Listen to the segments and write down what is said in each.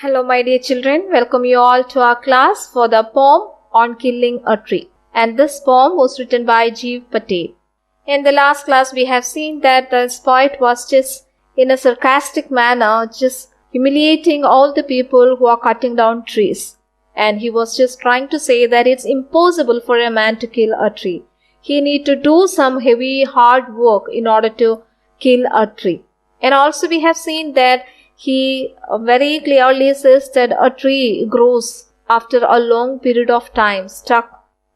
Hello my dear children, welcome you all to our class for the poem on killing a tree. And this poem was written by Gieve Patel. In the last class we have seen that this poet was just in a sarcastic manner just humiliating all the people who are cutting down trees. And he was just trying to say that it's impossible for a man to kill a tree. He need to do some heavy hard work in order to kill a tree. And also we have seen that he very clearly says that a tree grows after a long period of time,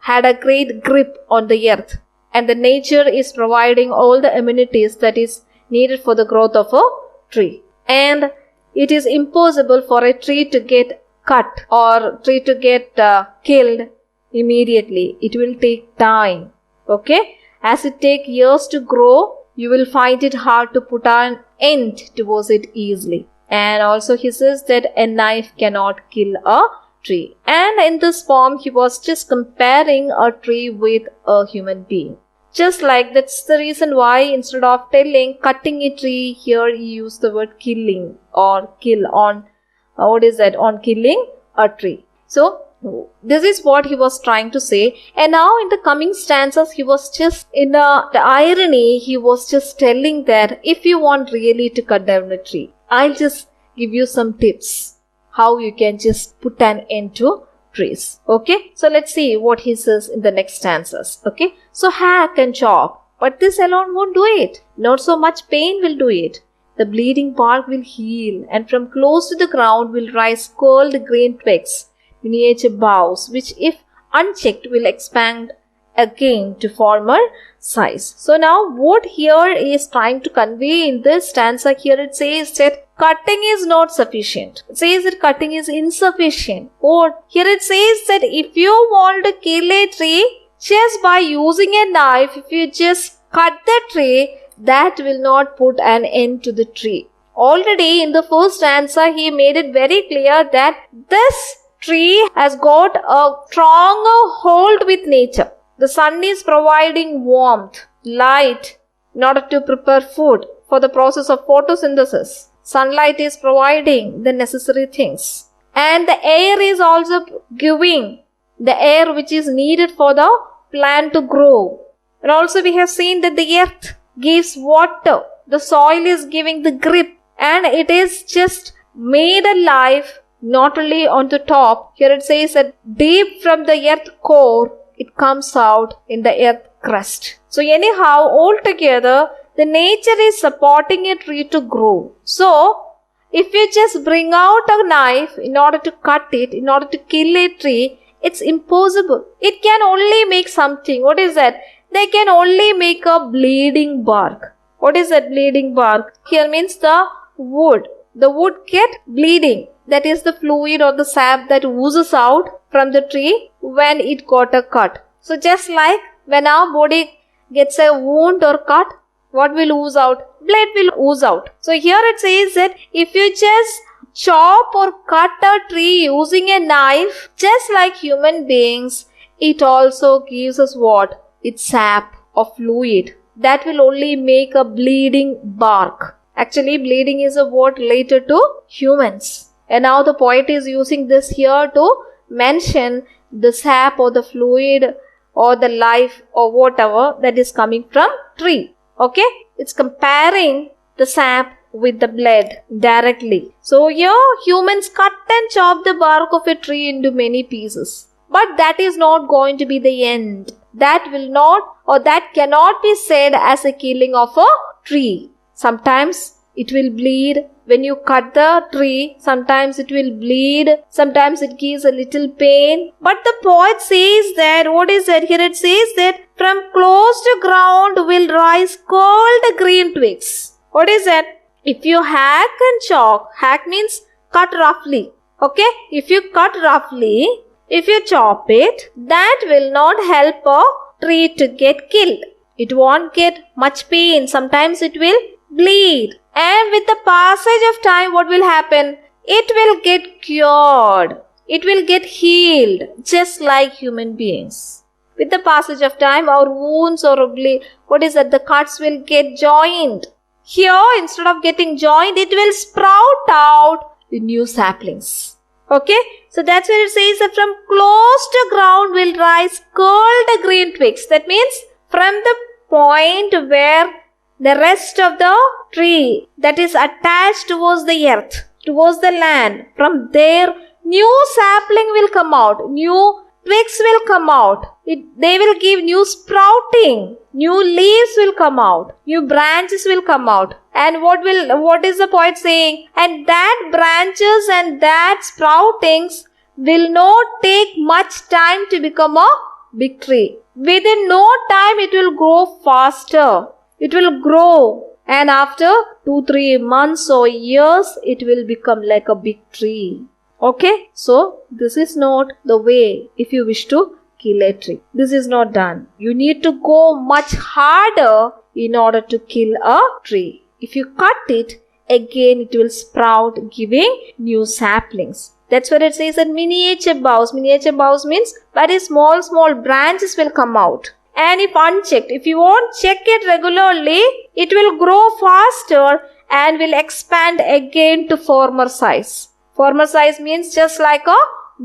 had a great grip on the earth, and the nature is providing all the amenities that is needed for the growth of a tree. And it is impossible for a tree to get cut or tree to get killed immediately. It will take time. Okay? As it takes years to grow, you will find it hard to put an end towards it easily. And also he says that a knife cannot kill a tree. And in this poem, he was just comparing a tree with a human being. Just like that's the reason why instead of telling cutting a tree, here he used the word killing or kill on, on killing a tree. So this is what he was trying to say. And now in the coming stanzas, he was just the irony, he was just telling that if you want really to cut down a tree, I'll just give you some tips how you can just put an end to trees. Okay, so let's see what he says in the next stanzas. Okay, so hack and chop, but this alone won't do it. Not so much pain will do it. The bleeding bark will heal, and from close to the ground will rise curled green twigs, miniature boughs, which if unchecked will expand again to former size. So now what here is trying to convey in this stanza, here it says that cutting is not sufficient. It says that cutting is insufficient. Or here it says that if you want to kill a tree, just by using a knife, if you just cut the tree, that will not put an end to the tree. Already in the first stanza, he made it very clear that this tree has got a stronger hold with nature. The sun is providing warmth, light in order to prepare food for the process of photosynthesis. Sunlight is providing the necessary things. And the air is also giving the air which is needed for the plant to grow. And also we have seen that the earth gives water. The soil is giving the grip. And it is just made alive not only on the top. Here it says that deep from the earth core, it comes out in the earth crust. So anyhow, altogether, the nature is supporting a tree to grow. So, if you just bring out a knife in order to cut it, in order to kill a tree, it's impossible. It can only make something. What is that? They can only make a bleeding bark. What is that bleeding bark? Here means the wood. The wood get bleeding. That is the fluid or the sap that oozes out from the tree when it got a cut. So just like when our body gets a wound or cut, what will ooze out? Blood will ooze out. So here it says that if you just chop or cut a tree using a knife, just like human beings, it also gives us what? It's sap or fluid. That will only make a bleeding bark. Actually, bleeding is a word related to humans. And now the poet is using this here to mention the sap or the fluid or the life or whatever that is coming from tree. Okay? It's comparing the sap with the blood directly. So here humans cut and chop the bark of a tree into many pieces. But that is not going to be the end. That will not or that cannot be said as a killing of a tree. Sometimes it will bleed. When you cut the tree, sometimes it will bleed, sometimes it gives a little pain. But the poet says that, what is that? Here it says that from close to ground will rise curled green twigs. What is that? If you hack and chop, hack means cut roughly. Okay? If you cut roughly, if you chop it, that will not help a tree to get killed. It won't get much pain. Sometimes it will bleed. And with the passage of time, what will happen? It will get cured. It will get healed, just like human beings. With the passage of time, our wounds or the cuts will get joined. Here, instead of getting joined, it will sprout out new saplings. Okay, so that's where it says that from close to ground will rise curled green twigs. That means from the point where the rest of the tree that is attached towards the earth, towards the land, from there new sapling will come out, new twigs will come out. They will give new sprouting, new leaves will come out, new branches will come out. And what is the poet saying? And that branches and that sproutings will not take much time to become a big tree. Within no time it will grow faster. It will grow, and after 2-3 months or years it will become like a big tree. Okay, so this is not the way if you wish to kill a tree. This is not done. You need to go much harder in order to kill a tree. If you cut it, again it will sprout, giving new saplings. That's what it says that miniature boughs. Miniature boughs means very small branches will come out. And if unchecked, if you won't check it regularly, it will grow faster and will expand again to former size. Former size means just like a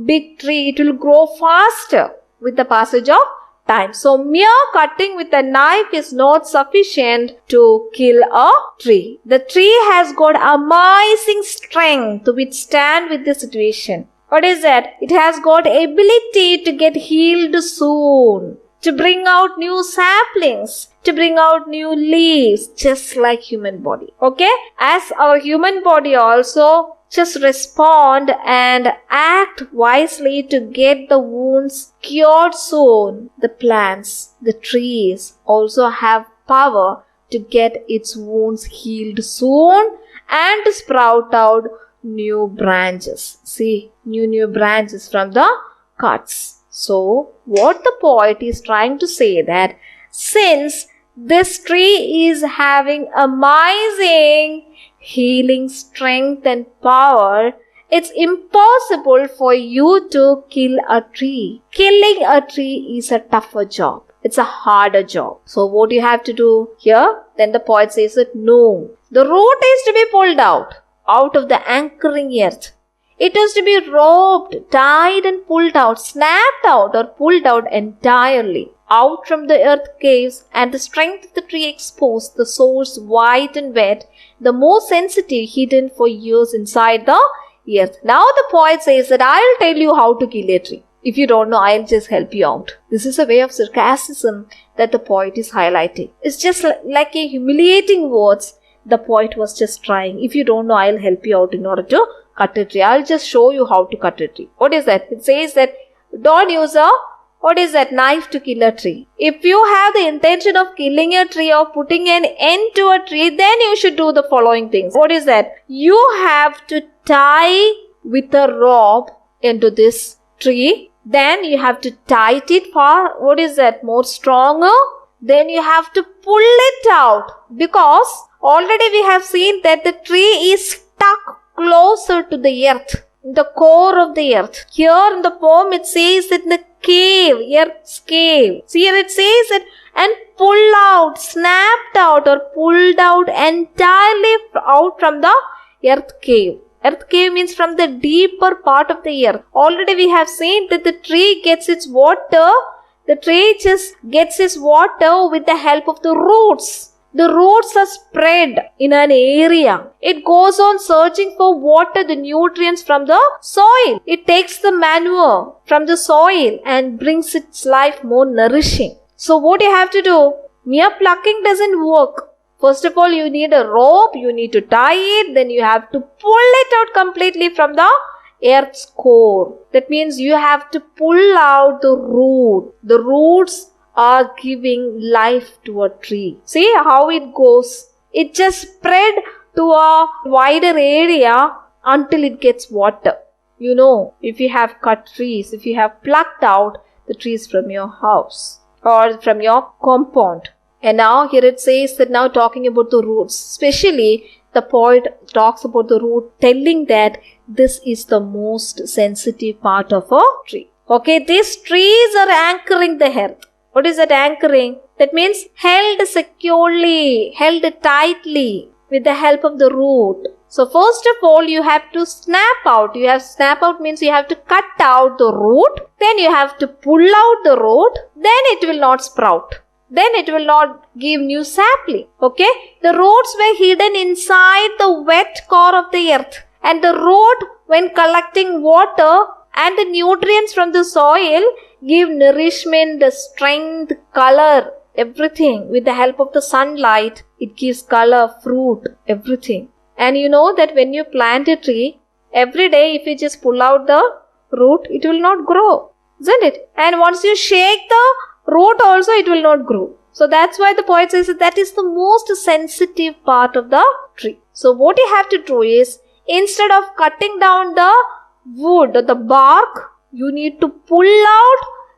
big tree, it will grow faster with the passage of time. So mere cutting with a knife is not sufficient to kill a tree. The tree has got amazing strength to withstand with the situation. What is that? It has got ability to get healed soon, to bring out new saplings, to bring out new leaves, just like human body. Okay? As our human body also just respond and act wisely to get the wounds cured soon. The plants, the trees also have power to get its wounds healed soon and to sprout out new branches. See, new branches from the cuts. So, what the poet is trying to say that since this tree is having amazing healing strength and power, it's impossible for you to kill a tree. Killing a tree is a tougher job. It's a harder job. So what you have to do here? Then the poet says that no. The root is to be pulled out of the anchoring earth. It is to be roped, tied and pulled out, snapped out or pulled out entirely out from the earth caves, and the strength of the tree exposed, the source white and wet, the more sensitive hidden for years inside the earth. Now the poet says that I'll tell you how to kill a tree. If you don't know, I'll just help you out. This is a way of sarcasm that the poet is highlighting. It's just like a humiliating words the poet was just trying. If you don't know, I'll help you out in order to cut a tree. I'll just show you how to cut a tree. What is that? It says that don't use a knife to kill a tree. If you have the intention of killing a tree or putting an end to a tree, then you should do the following things. What is that? You have to tie with a rope into this tree. Then you have to tie it for, more stronger. Then you have to pull it out, because already we have seen that the tree is stuck closer to the earth, the core of the earth. Here in the poem it says that the cave, earth's cave. See here it says that and pull out, snapped out or pulled out entirely out from the earth cave. Earth cave means from the deeper part of the earth. Already we have seen that the tree gets its water. The tree just gets its water with the help of the roots. The roots are spread in an area. It goes on searching for water, the nutrients from the soil. It takes the manure from the soil and brings its life more nourishing. So what you have to do? Mere plucking doesn't work. First of all, you need a rope, you need to tie it, then you have to pull it out completely from the earth's core. That means you have to pull out the root. The roots are giving life to a tree. See how it goes? It just spread to a wider area until it gets water. You know, if you have cut trees, if you have plucked out the trees from your house or from your compound. And now here it says that now talking about the roots, especially the poet talks about the root, telling that this is the most sensitive part of a tree. Okay, these trees are anchoring the earth. What is that anchoring? That means held securely, held tightly with the help of the root. So first of all, you have to snap out. Snap out means you have to cut out the root. Then you have to pull out the root. Then it will not sprout. Then it will not give new sapling. Okay? The roots were hidden inside the wet core of the earth. And the root, when collecting water and the nutrients from the soil, give nourishment, the strength, color, everything. With the help of the sunlight, it gives color, fruit, everything. And you know that when you plant a tree, every day if you just pull out the root, it will not grow. Isn't it? And once you shake the root also, it will not grow. So that's why the poet says that is the most sensitive part of the tree. So what you have to do is, instead of cutting down the wood, the bark, you need to pull out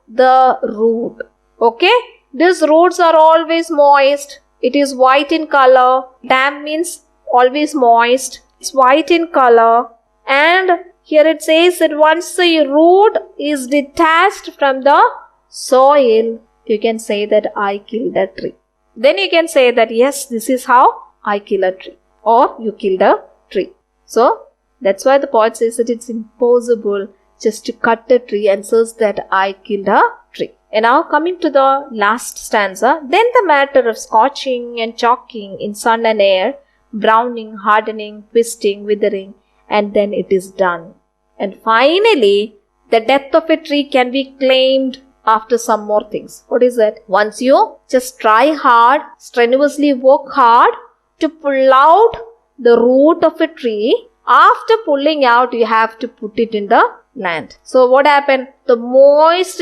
the root. Okay? These roots are always moist. It is white in color. Damp means always moist. It's white in color. And here it says that once the root is detached from the soil, you can say that I killed a tree. Then you can say that yes, this is how I kill a tree. Or you killed a tree. So that's why the poet says that it's impossible just to cut a tree and says that I killed a tree. And now coming to the last stanza. Then the matter of scorching and chalking in sun and air, browning, hardening, twisting, withering, and then it is done. And finally, the death of a tree can be claimed after some more things. What is that? Once you just try hard, strenuously work hard to pull out the root of a tree, after pulling out, you have to put it in the land. So what happened? The moist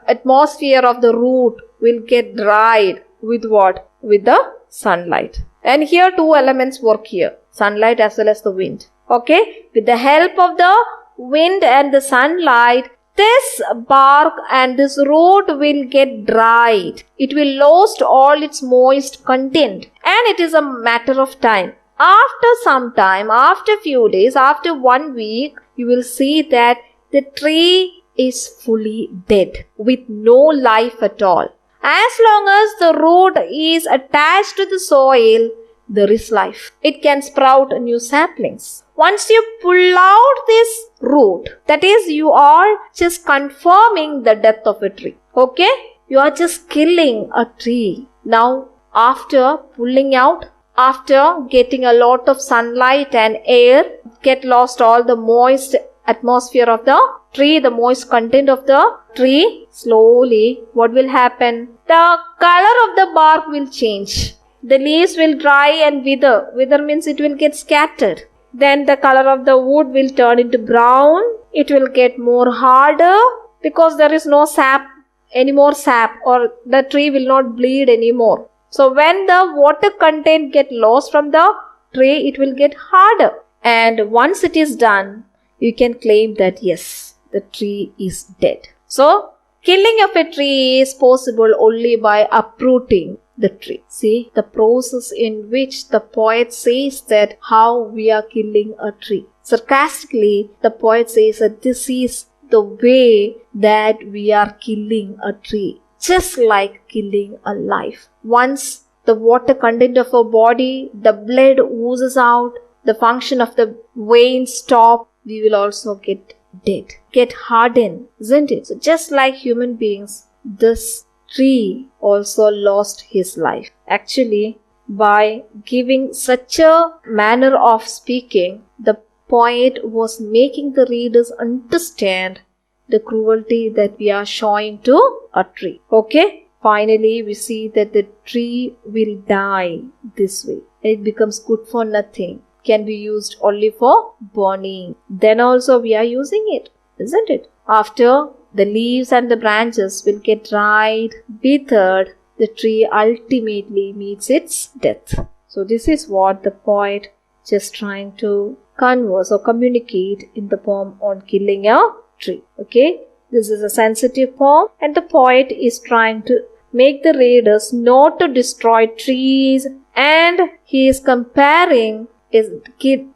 atmosphere of the root will get dried with what? With the sunlight. And here two elements work here. Sunlight as well as the wind. Okay? With the help of the wind and the sunlight, this bark and this root will get dried. It will lose all its moist content. And it is a matter of time. After some time, after few days, after 1 week, you will see that the tree is fully dead with no life at all. As long as the root is attached to the soil, there is life. It can sprout new saplings. Once you pull out this root, that is, you are just confirming the death of a tree. Okay? You are just killing a tree. Now, after pulling out, after getting a lot of sunlight and air, get lost all the moist atmosphere of the tree, the moist content of the tree, slowly what will happen? The color of the bark will change. The leaves will dry and wither. Wither means it will get scattered. Then the color of the wood will turn into brown. It will get more harder because there is no sap, any more sap, or the tree will not bleed anymore. So when the water content get lost from the tree, it will get harder. And once it is done, you can claim that yes, the tree is dead. So killing of a tree is possible only by uprooting the tree. See the process in which the poet says that how we are killing a tree. Sarcastically, the poet says that this is the way that we are killing a tree. Just like killing a life. Once the water content of our body, the blood oozes out, the function of the veins stop, we will also get dead, get hardened, isn't it? So just like human beings, this tree also lost his life. Actually, by giving such a manner of speaking, the poet was making the readers understand the cruelty that we are showing to a tree. Okay? Finally, we see that the tree will die this way. It becomes good for nothing. Can be used only for burning. Then also we are using it, isn't it? After the leaves and the branches will get dried, withered, the tree ultimately meets its death. So this is what the poet just trying to converse or communicate in the poem on killing a tree. Okay, this is a sensitive poem and the poet is trying to make the readers not to destroy trees, and he is comparing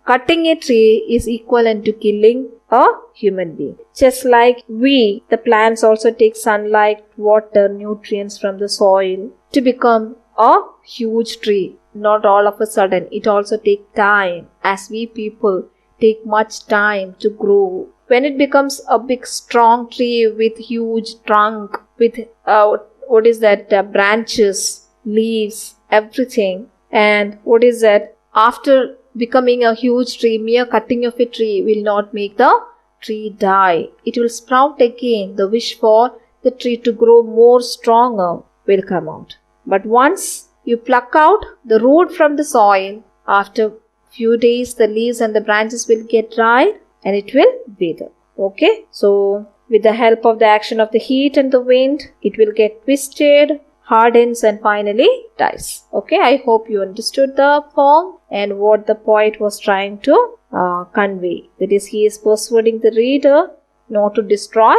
cutting a tree is equivalent to killing a human being. Just like we, the plants also take sunlight, water, nutrients from the soil to become a huge tree. not all of a sudden. It also takes time, as we people take much time to grow. When it becomes a big strong tree with huge trunk, with branches, leaves, everything, and after becoming a huge tree, mere cutting of a tree will not make the tree die. It will sprout again. The wish for the tree to grow more stronger will come out. But once you pluck out the root from the soil, after few days the leaves and the branches will get dry and it will wither. Okay, so with the help of the action of the heat and the wind, it will get twisted, hardens, and finally dies. Okay, I hope you understood the poem and what the poet was trying to convey. That is, he is persuading the reader not to destroy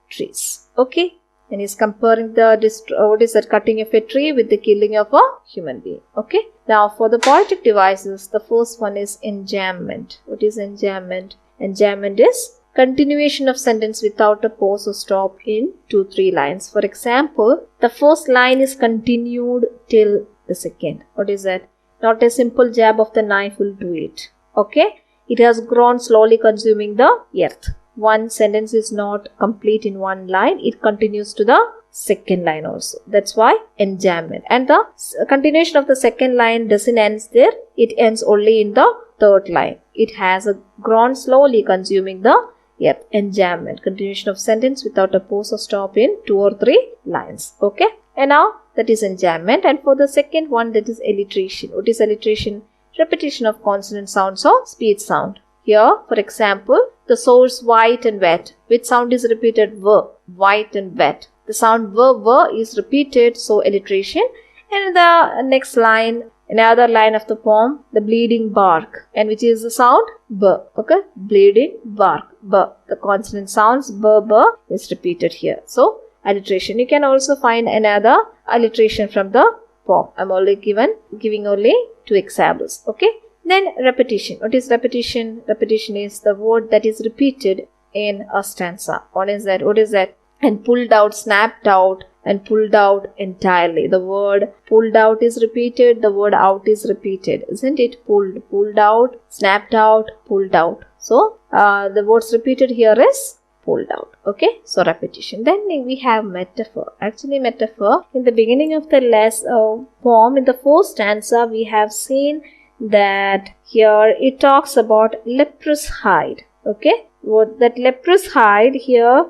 trees. Okay, and he's comparing the cutting of a tree with the killing of a human being. Okay, now for the poetic devices, the first one is enjambment. What is enjambment? Enjambment is continuation of sentence without a pause or stop in 2-3 lines. For example, the first line is continued till the second. What is that? Not a simple jab of the knife will do it. Okay, it has grown slowly consuming the earth. One sentence is not complete in one line, it continues to the second line also. That's why enjambment. And the continuation of the second line doesn't end there, it ends only in the third line. It has grown slowly consuming the earth. Enjambment, continuation of sentence without a pause or stop in 2 or 3 lines. Okay, and now that is enjambment. And for the second one, that is alliteration. What is alliteration? Repetition of consonant sounds or speech sound. Here, for example, the source white and wet. Which sound is repeated? V. White and wet. The sound V is repeated, so alliteration. And in the next line, another line of the poem, the bleeding bark. And which is the sound? B. Okay, bleeding bark. B. The consonant sounds B is repeated here. So, alliteration. You can also find another alliteration from the poem. I'm only giving only 2 examples. Okay. Then repetition. What is repetition? Repetition is the word that is repeated in a stanza. What is that? What is that? And pulled out, snapped out, and pulled out entirely. The word pulled out is repeated. The word out is repeated. Isn't it? Pulled out, snapped out, pulled out. So, the words repeated here is pulled out. Okay. So, repetition. Then we have metaphor. Actually, metaphor. In the beginning of the poem, in the first stanza, we have seen that here it talks about leprous hide. Okay, what that leprous hide here,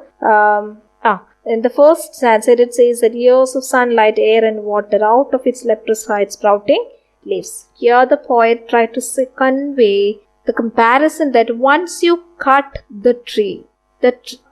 in the first stanza it says that years of sunlight, air and water out of its leprous hide sprouting leaves. Here the poet tried to convey the comparison that once you cut the tree,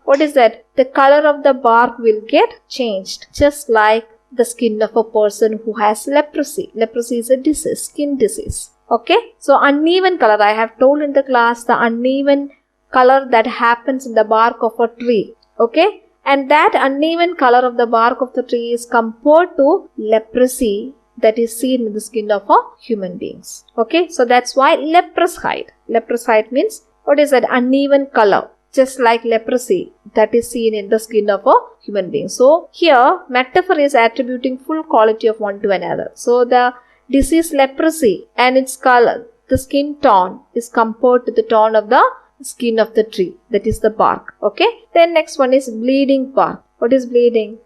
what is that? The color of the bark will get changed, just like the skin of a person who has leprosy. Leprosy is a disease, skin disease. Okay, so uneven color, I have told in the class the uneven color that happens in the bark of a tree. Okay, and that uneven color of the bark of the tree is compared to leprosy that is seen in the skin of a human beings. Okay, so that's why leprous hide. Leprous hide means what is that? Uneven color, just like leprosy that is seen in the skin of a human being. So here metaphor is attributing full quality of one to another. So the disease leprosy and its color, the skin tone, is compared to the tone of the skin of the tree, that is the bark. Okay, then next one is bleeding bark. What is bleeding?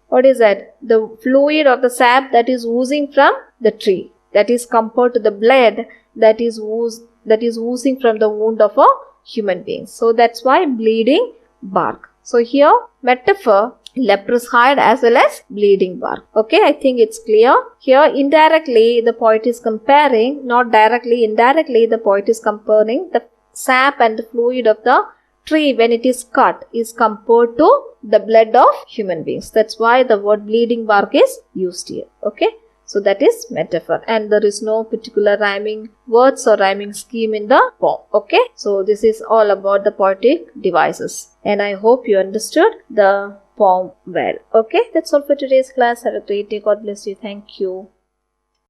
What is that? The fluid or the sap that is oozing from the tree, that is compared to the blood that is oozing from the wound of a human being. So that's why bleeding bark. So here metaphor, leprous hide as well as bleeding bark. Okay, I think it's clear. Here indirectly the poet is comparing, not directly, indirectly the poet is comparing the sap and the fluid of the tree when it is cut is compared to the blood of human beings. That's why the word bleeding bark is used here. Okay, so that is metaphor, and there is no particular rhyming words or rhyming scheme in the poem. Okay, so this is all about the poetic devices, and I hope you understood the poem well. Okay, that's all for today's class. Have a great day. God bless you. Thank you.